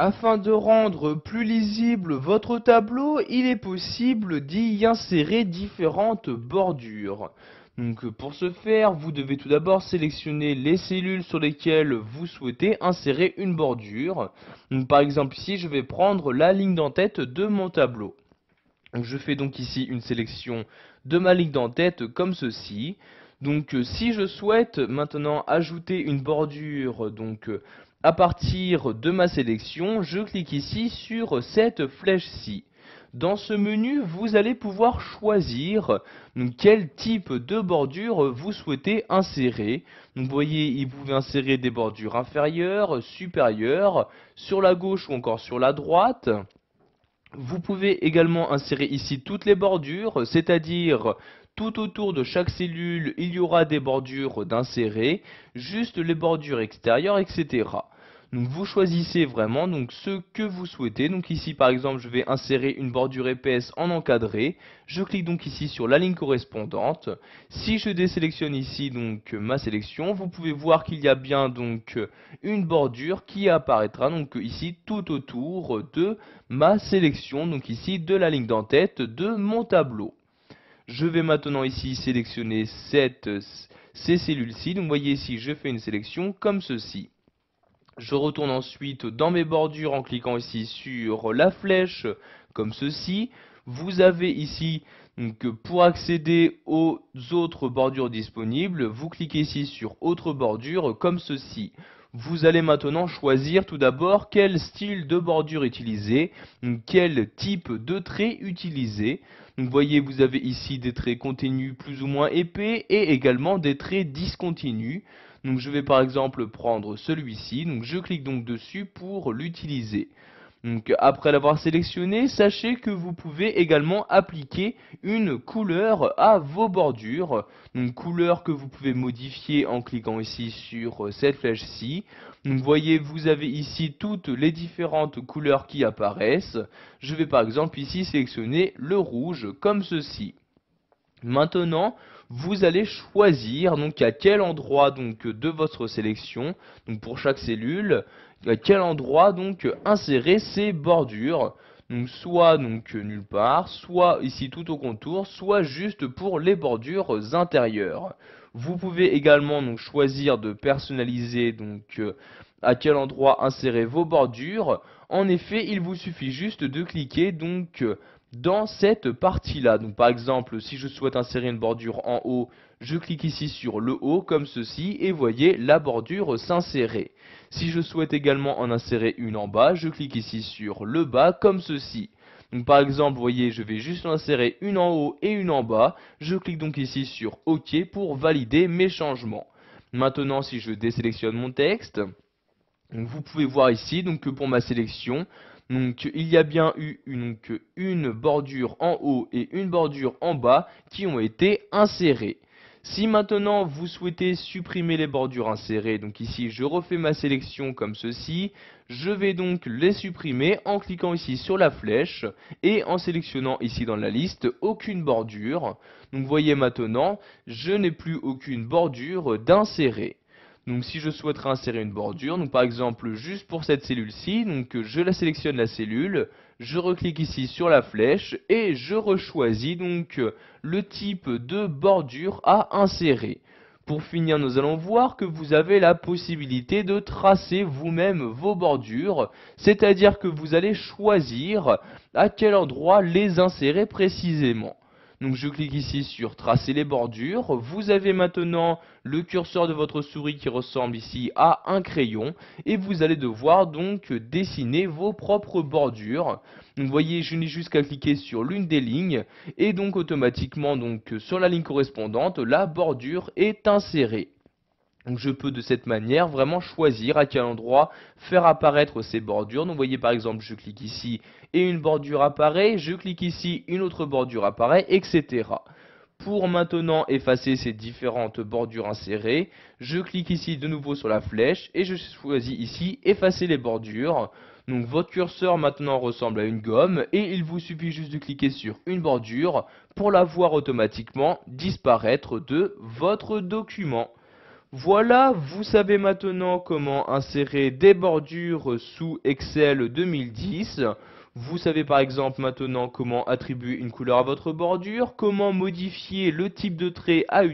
Afin de rendre plus lisible votre tableau, il est possible d'y insérer différentes bordures. Donc pour ce faire, vous devez tout d'abord sélectionner les cellules sur lesquelles vous souhaitez insérer une bordure. Donc par exemple ici, je vais prendre la ligne d'en-tête de mon tableau. Je fais donc ici une sélection de ma ligne d'en-tête comme ceci. Donc si je souhaite maintenant ajouter une bordure à partir de ma sélection, je clique ici sur cette flèche-ci. Dans ce menu, vous allez pouvoir choisir quel type de bordure vous souhaitez insérer. Donc, vous voyez, vous pouvez insérer des bordures inférieures, supérieures, sur la gauche ou encore sur la droite. Vous pouvez également insérer ici toutes les bordures, c'est-à-dire tout autour de chaque cellule, il y aura des bordures d'insérer, juste les bordures extérieures, etc. Donc vous choisissez vraiment ce que vous souhaitez. Donc ici par exemple je vais insérer une bordure épaisse en encadré. Je clique donc ici sur la ligne correspondante. Si je désélectionne ici ma sélection, vous pouvez voir qu'il y a bien une bordure qui apparaîtra ici tout autour de ma sélection, donc ici de la ligne d'en-tête de mon tableau. Je vais maintenant ici sélectionner ces cellules-ci. Donc vous voyez ici je fais une sélection comme ceci. Je retourne ensuite dans mes bordures en cliquant ici sur la flèche comme ceci. Vous avez ici pour accéder aux autres bordures disponibles, vous cliquez ici sur autre bordure comme ceci. Vous allez maintenant choisir tout d'abord quel style de bordure utiliser, quel type de trait utiliser. Donc vous voyez, vous avez ici des traits continus plus ou moins épais et également des traits discontinus. Donc je vais par exemple prendre celui-ci, donc je clique donc dessus pour l'utiliser. Donc après l'avoir sélectionné, sachez que vous pouvez également appliquer une couleur à vos bordures. Une couleur que vous pouvez modifier en cliquant ici sur cette flèche-ci. Donc vous voyez, vous avez ici toutes les différentes couleurs qui apparaissent. Je vais par exemple ici sélectionner le rouge comme ceci. Maintenant, vous allez choisir à quel endroit de votre sélection, pour chaque cellule, à quel endroit insérer ces bordures. Donc soit nulle part, soit ici tout au contour, soit juste pour les bordures intérieures. Vous pouvez également choisir de personnaliser à quel endroit insérer vos bordures. En effet, il vous suffit juste de cliquer dans cette partie-là. Donc par exemple, si je souhaite insérer une bordure en haut, je clique ici sur le haut comme ceci et voyez la bordure s'insérer. Si je souhaite également en insérer une en bas, je clique ici sur le bas comme ceci. Donc par exemple, vous voyez, je vais juste en insérer une en haut et une en bas. Je clique donc ici sur OK pour valider mes changements. Maintenant, si je désélectionne mon texte, vous pouvez voir ici que pour ma sélection, il y a bien eu une bordure en haut et une bordure en bas qui ont été insérées. Si maintenant vous souhaitez supprimer les bordures insérées, donc ici je refais ma sélection comme ceci, je vais donc les supprimer en cliquant ici sur la flèche et en sélectionnant ici dans la liste aucune bordure. Donc vous voyez maintenant, je n'ai plus aucune bordure d'insérer. Donc si je souhaiterais insérer une bordure, donc par exemple juste pour cette cellule-ci, je la sélectionne la cellule, je reclique ici sur la flèche et je rechoisis le type de bordure à insérer. Pour finir, nous allons voir que vous avez la possibilité de tracer vous-même vos bordures, c'est-à-dire que vous allez choisir à quel endroit les insérer précisément. Donc je clique ici sur tracer les bordures. Vous avez maintenant le curseur de votre souris qui ressemble ici à un crayon et vous allez devoir dessiner vos propres bordures. Donc vous voyez, je n'ai juste qu'à cliquer sur l'une des lignes et automatiquement sur la ligne correspondante, la bordure est insérée. Donc je peux de cette manière vraiment choisir à quel endroit faire apparaître ces bordures. Donc vous voyez par exemple je clique ici et une bordure apparaît, je clique ici, une autre bordure apparaît, etc. Pour maintenant effacer ces différentes bordures insérées, je clique ici de nouveau sur la flèche et je choisis ici effacer les bordures. Donc votre curseur maintenant ressemble à une gomme et il vous suffit juste de cliquer sur une bordure pour la voir automatiquement disparaître de votre document. Voilà, vous savez maintenant comment insérer des bordures sous Excel 2010. Vous savez par exemple maintenant comment attribuer une couleur à votre bordure, comment modifier le type de trait à une